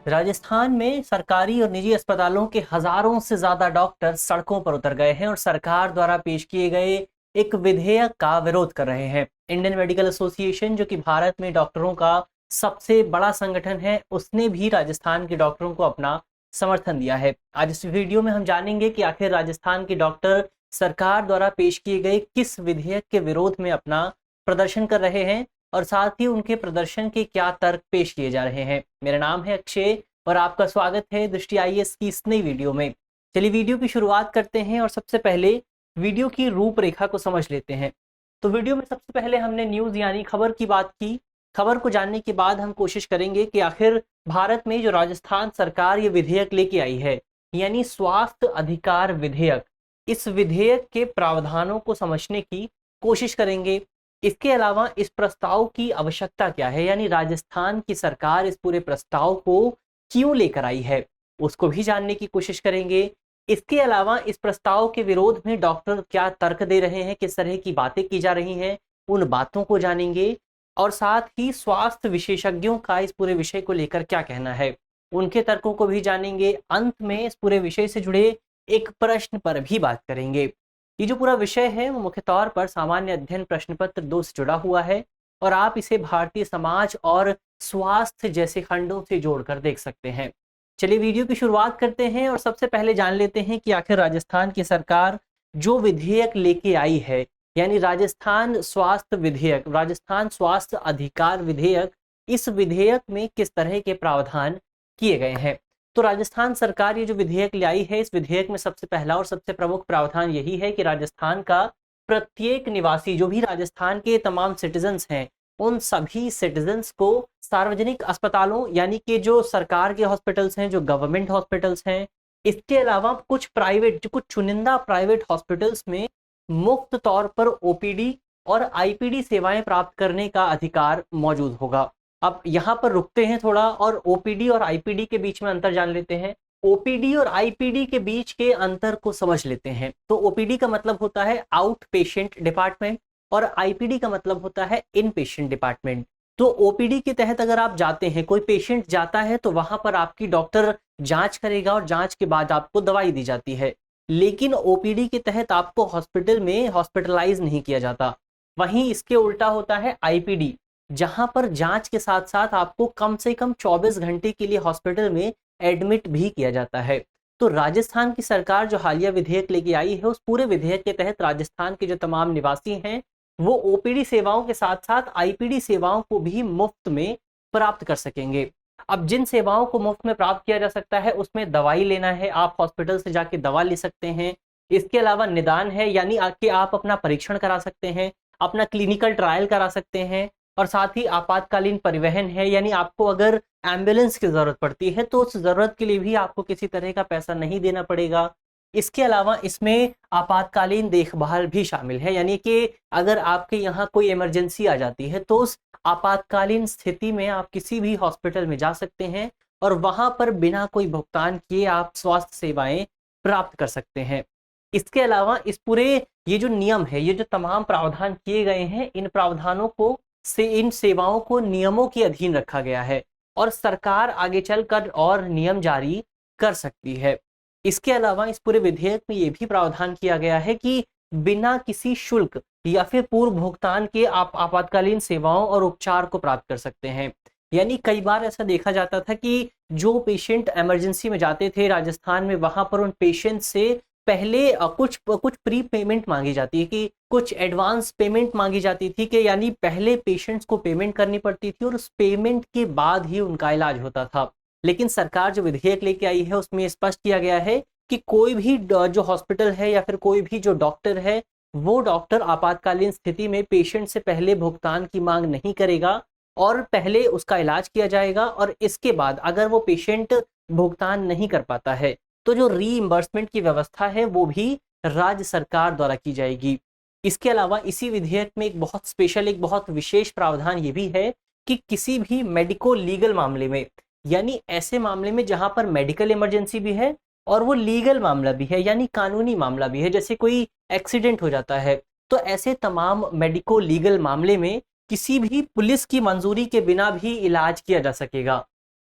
राजस्थान में सरकारी और निजी अस्पतालों के हजारों से ज्यादा डॉक्टर सड़कों पर उतर गए हैं और सरकार द्वारा पेश किए गए एक विधेयक का विरोध कर रहे हैं। इंडियन मेडिकल एसोसिएशन, जो कि भारत में डॉक्टरों का सबसे बड़ा संगठन है, उसने भी राजस्थान के डॉक्टरों को अपना समर्थन दिया है। आज इस वीडियो में हम जानेंगे कि आखिर राजस्थान के डॉक्टर सरकार द्वारा पेश किए गए किस विधेयक के विरोध में अपना प्रदर्शन कर रहे हैं और साथ ही उनके प्रदर्शन के क्या तर्क पेश किए जा रहे हैं। मेरा नाम है अक्षय और आपका स्वागत है दृष्टि आईएएस की इस नई वीडियो में। चलिए वीडियो की शुरुआत करते हैं और सबसे पहले वीडियो की रूपरेखा को समझ लेते हैं। तो वीडियो में सबसे पहले हमने न्यूज़ यानी खबर की बात की। खबर को जानने के बाद हम कोशिश करेंगे कि आखिर भारत में जो राजस्थान सरकार ये विधेयक लेके आई है, यानी स्वास्थ्य अधिकार विधेयक, इस विधेयक के प्रावधानों को समझने की कोशिश करेंगे। इसके अलावा इस प्रस्ताव की आवश्यकता क्या है, यानी राजस्थान की सरकार इस पूरे प्रस्ताव को क्यों लेकर आई है, उसको भी जानने की कोशिश करेंगे। इसके अलावा इस प्रस्ताव के विरोध में डॉक्टर क्या तर्क दे रहे हैं, किस तरह की बातें की जा रही हैं, उन बातों को जानेंगे और साथ ही स्वास्थ्य विशेषज्ञों का इस पूरे विषय को लेकर क्या कहना है, उनके तर्कों को भी जानेंगे। अंत में इस पूरे विषय से जुड़े एक प्रश्न पर भी बात करेंगे। ये जो पूरा विषय है वो मुख्य तौर पर सामान्य अध्ययन प्रश्न पत्र 2 से जुड़ा हुआ है और आप इसे भारतीय समाज और स्वास्थ्य जैसे खंडों से जोड़कर देख सकते हैं। चलिए वीडियो की शुरुआत करते हैं और सबसे पहले जान लेते हैं कि आखिर राजस्थान की सरकार जो विधेयक लेके आई है, यानी राजस्थान स्वास्थ्य विधेयक, राजस्थान स्वास्थ्य अधिकार विधेयक, इस विधेयक में किस तरह के प्रावधान किए गए हैं। तो राजस्थान सरकार ये जो विधेयक लाई है, इस विधेयक में सबसे पहला और सबसे प्रमुख प्रावधान यही है कि राजस्थान का प्रत्येक निवासी, जो भी राजस्थान के तमाम सिटीजन्स हैं, उन सभी सिटीजन्स को सार्वजनिक अस्पतालों, यानी कि जो सरकार के हॉस्पिटल्स हैं, जो गवर्नमेंट हॉस्पिटल्स हैं, इसके अलावा कुछ प्राइवेट, कुछ चुनिंदा प्राइवेट हॉस्पिटल्स में मुफ्त तौर पर ओपीडी और आईपीडी सेवाएं प्राप्त करने का अधिकार मौजूद होगा। अब यहाँ पर रुकते हैं थोड़ा और ओपीडी और आईपीडी के बीच में अंतर जान लेते हैं। ओपीडी और आईपीडी के बीच के अंतर को समझ लेते हैं। तो ओपीडी का मतलब होता है आउट पेशेंट डिपार्टमेंट और आईपीडी का मतलब होता है इन पेशेंट डिपार्टमेंट। तो ओपीडी के तहत अगर आप जाते हैं, कोई पेशेंट जाता है, तो वहां पर आपकी डॉक्टर जांच करेगा और जांच के बाद आपको दवाई दी जाती है। लेकिन ओपीडी के तहत आपको हॉस्पिटल में हॉस्पिटलाइज नहीं किया जाता। वहीं इसके उल्टा होता है आईपीडी, जहां पर जांच के साथ साथ आपको कम से कम 24 घंटे के लिए हॉस्पिटल में एडमिट भी किया जाता है। तो राजस्थान की सरकार जो हालिया विधेयक लेके आई है, उस पूरे विधेयक के तहत राजस्थान के जो तमाम निवासी हैं वो ओपीडी सेवाओं के साथ साथ आईपीडी सेवाओं को भी मुफ्त में प्राप्त कर सकेंगे। अब जिन सेवाओं को मुफ्त में प्राप्त किया जा सकता है उसमें दवाई लेना है, आप हॉस्पिटल से जाके दवा ले सकते हैं। इसके अलावा निदान है, यानी कि आप अपना परीक्षण करा सकते हैं, अपना क्लिनिकल ट्रायल करा सकते हैं और साथ ही आपातकालीन परिवहन है, यानी आपको अगर एम्बुलेंस की ज़रूरत पड़ती है तो उस ज़रूरत के लिए भी आपको किसी तरह का पैसा नहीं देना पड़ेगा। इसके अलावा इसमें आपातकालीन देखभाल भी शामिल है, यानी कि अगर आपके यहाँ कोई इमरजेंसी आ जाती है तो उस आपातकालीन स्थिति में आप किसी भी हॉस्पिटल में जा सकते हैं और वहाँ पर बिना कोई भुगतान किए आप स्वास्थ्य सेवाएं प्राप्त कर सकते हैं। इसके अलावा इस पूरे ये जो नियम है, ये जो तमाम प्रावधान किए गए हैं, इन प्रावधानों को इन सेवाओं को नियमों के अधीन रखा गया है और सरकार आगे चलकर और नियम जारी कर सकती है। इसके अलावा इस पूरे विधेयक में ये भी प्रावधान किया गया है कि बिना किसी शुल्क या फिर पूर्व भुगतान के आप आपातकालीन सेवाओं और उपचार को प्राप्त कर सकते हैं। यानी कई बार ऐसा देखा जाता था कि जो पेशेंट इमरजेंसी में जाते थे राजस्थान में, वहां पर उन पेशेंट से पहले कुछ प्री पेमेंट मांगी जाती है, कि कुछ एडवांस पेमेंट मांगी जाती थी, कि यानी पहले पेशेंट्स को पेमेंट करनी पड़ती थी और उस पेमेंट के बाद ही उनका इलाज होता था। लेकिन सरकार जो विधेयक लेके आई है उसमें स्पष्ट किया गया है कि कोई भी जो हॉस्पिटल है या फिर कोई भी जो डॉक्टर है, वो डॉक्टर आपातकालीन स्थिति में पेशेंट से पहले भुगतान की मांग नहीं करेगा और पहले उसका इलाज किया जाएगा और इसके बाद अगर वो पेशेंट भुगतान नहीं कर पाता है तो जो रीइंबर्समेंट की व्यवस्था है वो भी राज्य सरकार द्वारा की जाएगी। इसके अलावा इसी विधेयक में एक बहुत स्पेशल, एक बहुत विशेष प्रावधान ये भी है कि किसी भी मेडिको लीगल मामले में, यानी ऐसे मामले में जहां पर मेडिकल इमरजेंसी भी है और वो लीगल मामला भी है, यानी कानूनी मामला भी है, जैसे कोई एक्सीडेंट हो जाता है, तो ऐसे तमाम मेडिको लीगल मामले में किसी भी पुलिस की मंजूरी के बिना भी इलाज किया जा सकेगा।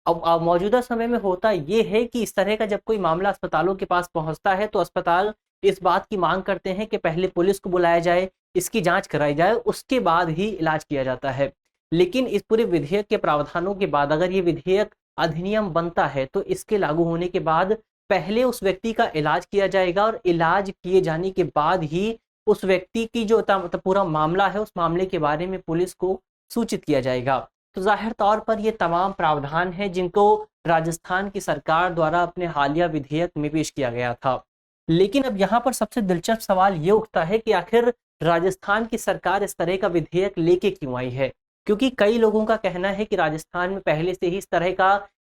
अब मौजूदा समय में होता ये है कि इस तरह का जब कोई मामला अस्पतालों के पास पहुंचता है तो अस्पताल इस बात की मांग करते हैं कि पहले पुलिस को बुलाया जाए, इसकी जांच कराई जाए, उसके बाद ही इलाज किया जाता है। लेकिन इस पूरे विधेयक के प्रावधानों के बाद अगर ये विधेयक अधिनियम बनता है तो इसके लागू होने के बाद पहले उस व्यक्ति का इलाज किया जाएगा और इलाज किए जाने के बाद ही उस व्यक्ति की जो पूरा मामला है उस मामले के बारे में पुलिस को सूचित किया जाएगा। तो जाहिर तौर पर ये तमाम प्रावधान हैं जिनको राजस्थान की सरकार द्वारा अपने हालिया विधेयक में पेश किया गया था। लेकिन अब यहाँ पर सबसे दिलचस्प सवाल ये उठता है कि आखिर राजस्थान की सरकार इस तरह का विधेयक लेके क्यों आई है? क्योंकि कई लोगों का कहना है कि राजस्थान में पहले से ही इस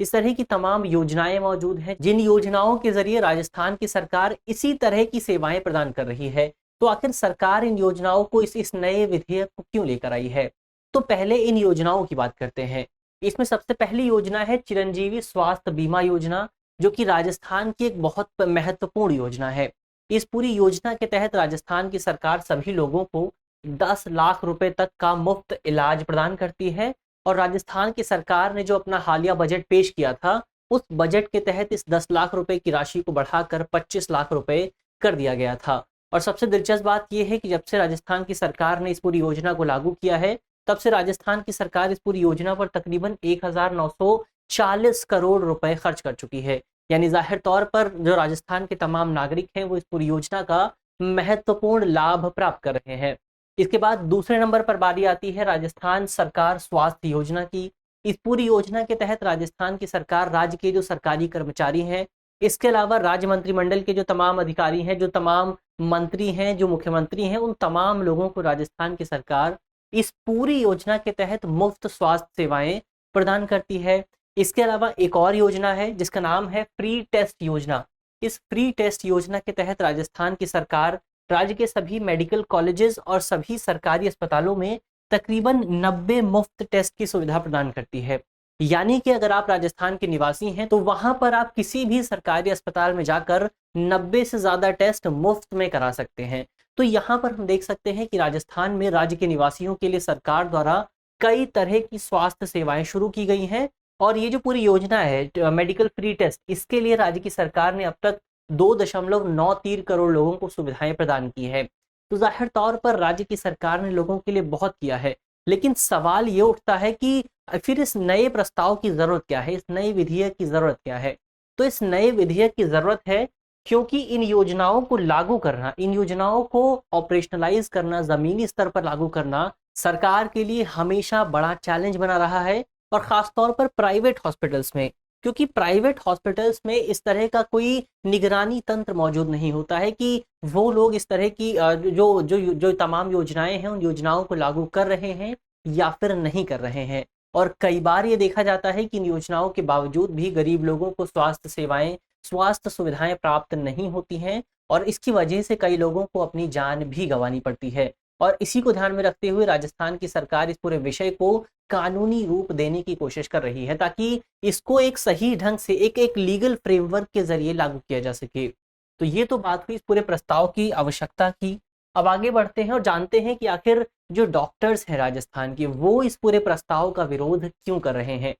तरह की तमाम योजनाएं मौजूद हैं जिन योजनाओं के जरिए राजस्थान की सरकार इसी तरह की सेवाएं प्रदान कर रही है। तो आखिर सरकार इन योजनाओं को इस नए विधेयक को क्यों लेकर आई है? तो पहले इन योजनाओं की बात करते हैं। इसमें सबसे पहली योजना है चिरंजीवी स्वास्थ्य बीमा योजना, जो कि राजस्थान की एक बहुत महत्वपूर्ण योजना है। इस पूरी योजना के तहत राजस्थान की सरकार सभी लोगों को 10 लाख रुपए तक का मुफ्त इलाज प्रदान करती है। और राजस्थान की सरकार ने जो अपना हालिया बजट पेश किया था उस बजट के तहत इस 10 लाख रुपए की राशि को बढ़ाकर 25 लाख रुपए कर दिया गया था। और सबसे दिलचस्प बात यह है कि जब से राजस्थान की सरकार ने इस पूरी योजना को लागू किया है तब से राजस्थान की सरकार इस पूरी योजना पर तकरीबन 1940 करोड़ रुपए खर्च कर चुकी है। यानी जाहिर तौर पर जो राजस्थान के तमाम नागरिक हैं वो इस पूरी योजना का महत्वपूर्ण लाभ प्राप्त कर रहे हैं। इसके बाद दूसरे नंबर पर बारी आती है राजस्थान सरकार स्वास्थ्य योजना की। इस पूरी योजना के तहत राजस्थान की सरकार राज्य के जो सरकारी कर्मचारी हैं, इसके अलावा राज्य मंत्रिमंडल के जो तमाम अधिकारी हैं, जो तमाम मंत्री हैं, जो मुख्यमंत्री हैं, उन तमाम लोगों को राजस्थान की सरकार इस पूरी योजना के तहत मुफ्त स्वास्थ्य सेवाएं प्रदान करती है। इसके अलावा एक और योजना है जिसका नाम है फ्री टेस्ट योजना। इस फ्री टेस्ट योजना के तहत राजस्थान की सरकार राज्य के सभी मेडिकल कॉलेजेस और सभी सरकारी अस्पतालों में तकरीबन 90 मुफ्त टेस्ट की सुविधा प्रदान करती है। यानी कि अगर आप राजस्थान के निवासी हैं तो वहां पर आप किसी भी सरकारी अस्पताल में जाकर 90 से ज्यादा टेस्ट मुफ्त में करा सकते हैं। तो यहाँ पर हम देख सकते हैं कि राजस्थान में राज्य के निवासियों के लिए सरकार द्वारा कई तरह की स्वास्थ्य सेवाएं शुरू की गई हैं। और ये जो पूरी योजना है मेडिकल फ्री टेस्ट, इसके लिए राज्य की सरकार ने अब तक 2.93 करोड़ लोगों को सुविधाएं प्रदान की है। तो जाहिर तौर पर राज्य की सरकार ने लोगों के लिए बहुत किया है। लेकिन सवाल ये उठता है कि फिर इस नए प्रस्ताव की जरूरत क्या है, इस नए विधेयक की जरूरत क्या है? तो इस नए विधेयक की जरूरत है क्योंकि इन योजनाओं को लागू करना, इन योजनाओं को ऑपरेशनलाइज करना, जमीनी स्तर पर लागू करना सरकार के लिए हमेशा बड़ा चैलेंज बना रहा है। और खासतौर पर प्राइवेट हॉस्पिटल्स में, क्योंकि प्राइवेट हॉस्पिटल्स में इस तरह का कोई निगरानी तंत्र मौजूद नहीं होता है कि वो लोग इस तरह की जो जो जो तमाम योजनाएं हैं उन योजनाओं को लागू कर रहे हैं या फिर नहीं कर रहे हैं। और कई बार ये देखा जाता है कि इन योजनाओं के बावजूद भी गरीब लोगों को स्वास्थ्य सुविधाएं प्राप्त नहीं होती हैं और इसकी वजह से कई लोगों को अपनी जान भी गंवानी पड़ती है। और इसी को ध्यान में रखते हुए राजस्थान की सरकार इस पूरे विषय को कानूनी रूप देने की कोशिश कर रही है ताकि इसको एक सही ढंग से एक लीगल फ्रेमवर्क के जरिए लागू किया जा सके। तो ये तो बात हुई इस पूरे प्रस्ताव की आवश्यकता की। अब आगे बढ़ते हैं और जानते हैं कि आखिर जो डॉक्टर्स हैं राजस्थान के वो इस पूरे प्रस्ताव का विरोध क्यों कर रहे हैं।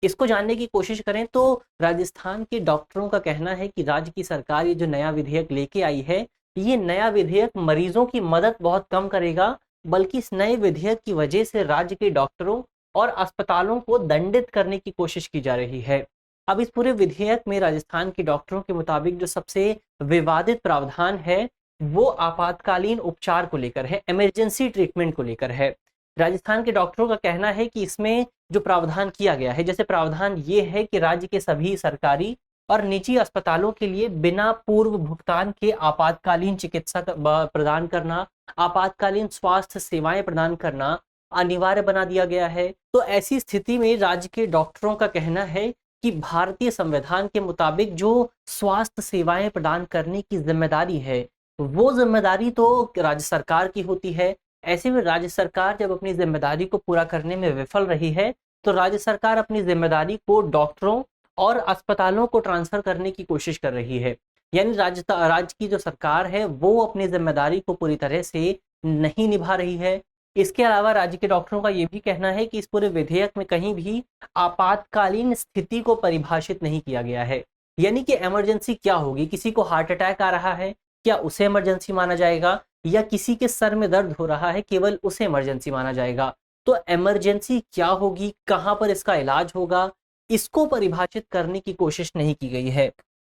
इसको जानने की कोशिश करें तो राजस्थान के डॉक्टरों का कहना है कि राज्य की सरकार ये जो नया विधेयक लेके आई है, ये नया विधेयक मरीजों की मदद बहुत कम करेगा, बल्कि इस नए विधेयक की वजह से राज्य के डॉक्टरों और अस्पतालों को दंडित करने की कोशिश की जा रही है। अब इस पूरे विधेयक में राजस्थान के डॉक्टरों के मुताबिक जो सबसे विवादित प्रावधान है वो आपातकालीन उपचार को लेकर है, इमरजेंसी ट्रीटमेंट को लेकर है। राजस्थान के डॉक्टरों का कहना है कि इसमें जो प्रावधान किया गया है, जैसे प्रावधान ये है कि राज्य के सभी सरकारी और निजी अस्पतालों के लिए बिना पूर्व भुगतान के आपातकालीन चिकित्सा प्रदान करना, आपातकालीन स्वास्थ्य सेवाएं प्रदान करना अनिवार्य बना दिया गया है। तो ऐसी स्थिति में राज्य के डॉक्टरों का कहना है कि भारतीय संविधान के मुताबिक जो स्वास्थ्य सेवाएं प्रदान करने की जिम्मेदारी है वो जिम्मेदारी तो राज्य सरकार की होती है। ऐसे में राज्य सरकार जब अपनी जिम्मेदारी को पूरा करने में विफल रही है तो राज्य सरकार अपनी जिम्मेदारी को डॉक्टरों और अस्पतालों को ट्रांसफर करने की कोशिश कर रही है। यानी राज्य की जो सरकार है वो अपनी जिम्मेदारी को पूरी तरह से नहीं निभा रही है। इसके अलावा राज्य के डॉक्टरों का ये भी कहना है कि इस पूरे विधेयक में कहीं भी आपातकालीन स्थिति को परिभाषित नहीं किया गया है। यानी कि इमरजेंसी क्या होगी, किसी को हार्ट अटैक आ रहा है, क्या उसे इमरजेंसी माना जाएगा, या किसी के सर में दर्द हो रहा है केवल उसे इमरजेंसी माना जाएगा। तो इमरजेंसी क्या होगी, कहां पर इसका इलाज होगा, इसको परिभाषित करने की कोशिश नहीं की गई है।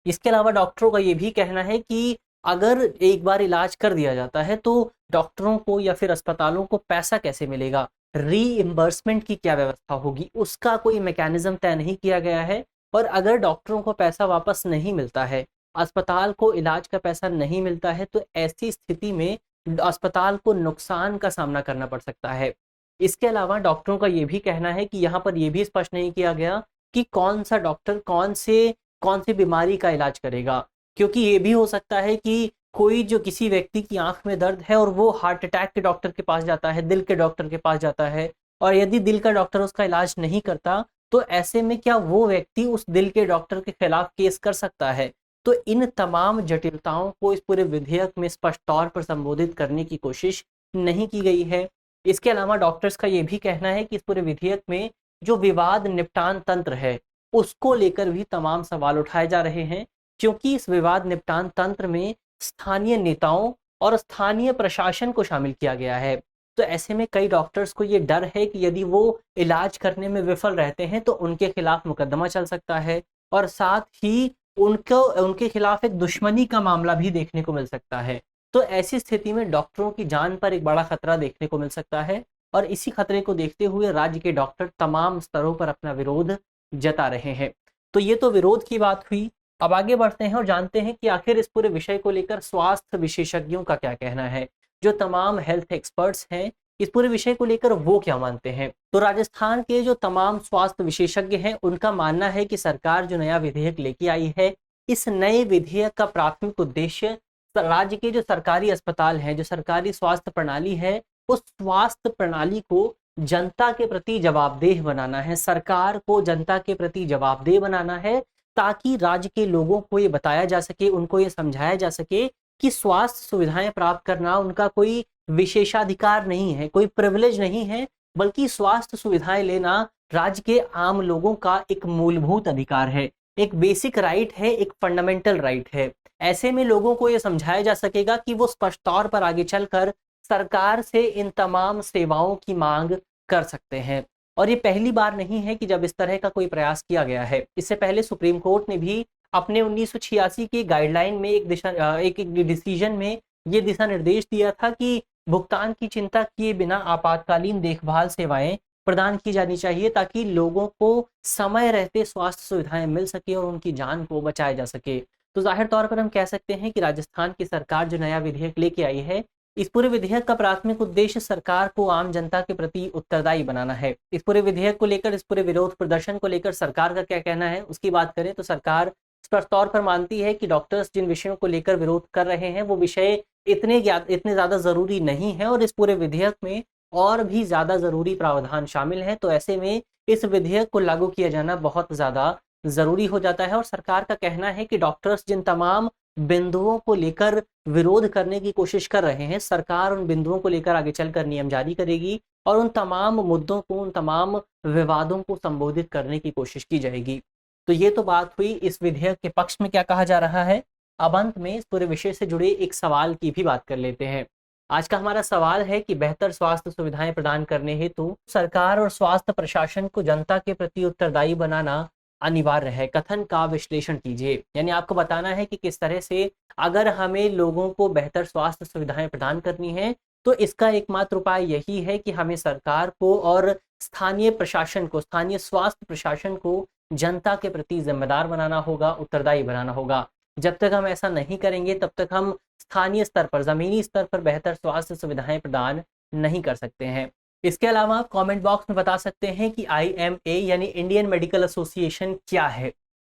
इसके अलावा डॉक्टरों का ये भी कहना है कि अगर एक बार इलाज कर दिया जाता है तो डॉक्टरों को या फिर अस्पतालों को पैसा कैसे मिलेगा, रीइंबर्समेंट की क्या व्यवस्था होगी, उसका कोई मैकेनिज्म तय नहीं किया गया है। और अगर डॉक्टरों को पैसा वापस नहीं मिलता है, अस्पताल को इलाज का पैसा नहीं मिलता है, तो ऐसी स्थिति में अस्पताल को नुकसान का सामना करना पड़ सकता है। इसके अलावा डॉक्टरों का ये भी कहना है कि यहाँ पर यह भी स्पष्ट नहीं किया गया कि कौन सा डॉक्टर कौन सी बीमारी का इलाज करेगा, क्योंकि ये भी हो सकता है कि कोई जो किसी व्यक्ति की आंख में दर्द है और वो हार्ट अटैक के डॉक्टर के पास जाता है, दिल के डॉक्टर के पास जाता है, और यदि दिल का डॉक्टर उसका इलाज नहीं करता तो ऐसे में क्या वो व्यक्ति उस दिल के डॉक्टर के खिलाफ केस कर सकता है। तो इन तमाम जटिलताओं को इस पूरे विधेयक में स्पष्ट तौर पर संबोधित करने की कोशिश नहीं की गई है। इसके अलावा डॉक्टर्स का ये भी कहना है कि इस पूरे विधेयक में जो विवाद निपटान तंत्र है उसको लेकर भी तमाम सवाल उठाए जा रहे हैं, क्योंकि इस विवाद निपटान तंत्र में स्थानीय नेताओं और स्थानीय प्रशासन को शामिल किया गया है। तो ऐसे में कई डॉक्टर्स को ये डर है कि यदि वो इलाज करने में विफल रहते हैं तो उनके खिलाफ मुकदमा चल सकता है, और साथ ही उनके खिलाफ एक दुश्मनी का मामला भी देखने को मिल सकता है। तो ऐसी स्थिति में डॉक्टरों की जान पर एक बड़ा खतरा देखने को मिल सकता है, और इसी खतरे को देखते हुए राज्य के डॉक्टर तमाम स्तरों पर अपना विरोध जता रहे हैं। तो ये तो विरोध की बात हुई। अब आगे बढ़ते हैं और जानते हैं कि आखिर इस पूरे विषय को लेकर स्वास्थ्य विशेषज्ञों का क्या कहना है। जो तमाम हेल्थ एक्सपर्ट्स हैं इस पूरे विषय को लेकर वो क्या मानते हैं। तो राजस्थान के जो तमाम स्वास्थ्य विशेषज्ञ हैं उनका मानना है कि सरकार जो नया विधेयक लेके आई है, इस नए विधेयक का प्राथमिक उद्देश्य राज्य के जो सरकारी अस्पताल हैं, जो सरकारी स्वास्थ्य प्रणाली है, उस स्वास्थ्य प्रणाली को जनता के प्रति जवाबदेह बनाना है। सरकार को जनता के प्रति जवाबदेह बनाना है, ताकि राज्य के लोगों को ये बताया जा सके, उनको ये समझाया जा सके कि स्वास्थ्य सुविधाएं प्राप्त करना उनका कोई विशेषाधिकार नहीं है, कोई प्रिविलेज नहीं है, बल्कि स्वास्थ्य सुविधाएं लेना राज्य के आम लोगों का एक मूलभूत अधिकार है, एक बेसिक राइट है, एक फंडामेंटल राइट है। ऐसे में लोगों को यह समझाया जा सकेगा कि वो स्पष्ट तौर पर आगे चलकर सरकार से इन तमाम सेवाओं की मांग कर सकते हैं। और ये पहली बार नहीं है कि जब इस तरह का कोई प्रयास किया गया है। इससे पहले सुप्रीम कोर्ट ने भी अपने 1986 की गाइडलाइन में एक डिसीजन में ये दिशा निर्देश दिया था कि भुगतान की चिंता किए बिना आपातकालीन देखभाल सेवाएं प्रदान की जानी चाहिए, ताकि लोगों को समय रहते स्वास्थ्य सुविधाएं मिल सके और उनकी जान को बचाया जा सके। तो जाहिर तौर पर हम कह सकते हैं कि राजस्थान की सरकार जो नया विधेयक लेके आई है, इस पूरे विधेयक का प्राथमिक उद्देश्य सरकार को आम जनता के प्रति उत्तरदायी बनाना है। इस पूरे विधेयक को लेकर, इस पूरे विरोध प्रदर्शन को लेकर सरकार का क्या कहना है उसकी बात करें तो सरकार स्पष्ट तौर पर मानती है कि डॉक्टर्स जिन विषयों को लेकर विरोध कर रहे हैं वो विषय इतने ज्यादा जरूरी नहीं है, और इस पूरे विधेयक में और भी ज्यादा जरूरी प्रावधान शामिल हैं। तो ऐसे में इस विधेयक को लागू किया जाना बहुत ज्यादा जरूरी हो जाता है। और सरकार का कहना है कि डॉक्टर्स जिन तमाम बिंदुओं को लेकर विरोध करने की कोशिश कर रहे हैं, सरकार उन बिंदुओं को लेकर आगे चलकर नियम जारी करेगी और उन तमाम मुद्दों को, उन तमाम विवादों को संबोधित करने की कोशिश की जाएगी। तो ये तो बात हुई इस विधेयक के पक्ष में क्या कहा जा रहा है। अब अंत में इस पूरे विषय से जुड़े एक सवाल की भी बात कर लेते हैं। आज का हमारा सवाल है कि बेहतर स्वास्थ्य सुविधाएं प्रदान करने हेतु सरकार और स्वास्थ्य प्रशासन को जनता के प्रति उत्तरदायी बनाना अनिवार्य है। कथन का विश्लेषण कीजिए, यानी आपको बताना है कि किस तरह से अगर हमें लोगों को बेहतर स्वास्थ्य सुविधाएं प्रदान करनी है तो इसका एकमात्र उपाय यही है कि हमें सरकार को और स्थानीय प्रशासन को, स्थानीय स्वास्थ्य प्रशासन को जनता के प्रति जिम्मेदार बनाना होगा, उत्तरदायी बनाना होगा। जब तक हम ऐसा नहीं करेंगे तब तक हम स्थानीय स्तर पर, जमीनी स्तर पर बेहतर स्वास्थ्य सुविधाएं प्रदान नहीं कर सकते हैं। इसके अलावा आप कमेंट बॉक्स में बता सकते हैं कि IMA यानी इंडियन मेडिकल एसोसिएशन क्या है।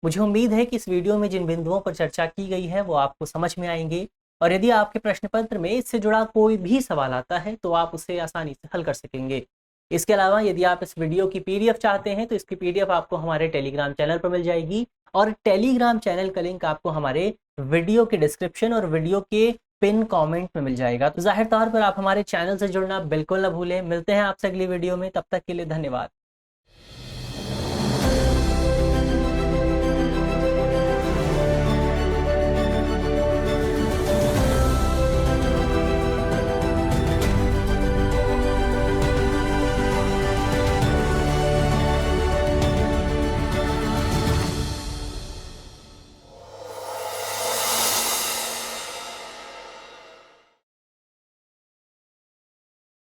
मुझे उम्मीद है कि इस वीडियो में जिन बिंदुओं पर चर्चा की गई है वो आपको समझ में आएंगे, और यदि आपके प्रश्न पत्र में इससे जुड़ा कोई भी सवाल आता है तो आप उसे आसानी से हल कर सकेंगे। इसके अलावा यदि आप इस वीडियो की PDF चाहते हैं तो इसकी PDF आपको हमारे टेलीग्राम चैनल पर मिल जाएगी, और टेलीग्राम चैनल का लिंक आपको हमारे वीडियो के डिस्क्रिप्शन और वीडियो के पिन कमेंट में मिल जाएगा। तो जाहिर तौर पर आप हमारे चैनल से जुड़ना बिल्कुल ना भूलें। मिलते हैं आपसे अगली वीडियो में, तब तक के लिए धन्यवाद।